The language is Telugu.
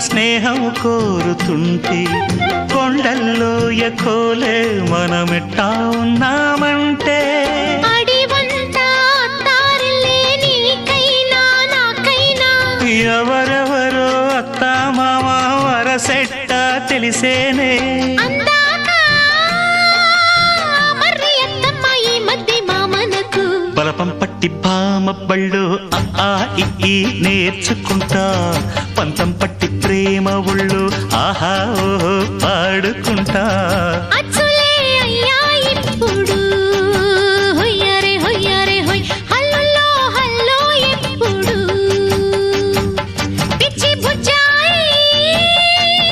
స్నేహం కోరుతుంటే కొండల్లో ఎకోలే మనమెట్టా ఉన్నామంటే ఎవరెవరో అత్తా మామ వరసెట్ట తెలిసేనే బలపం పట్టి భామ బళ్ళు ఆ ఈ నేర్చుకుంటా పంతం పట్టి ప్రేమ ఒళ్ళు ఆహా ఓహో పాడుకుంటా.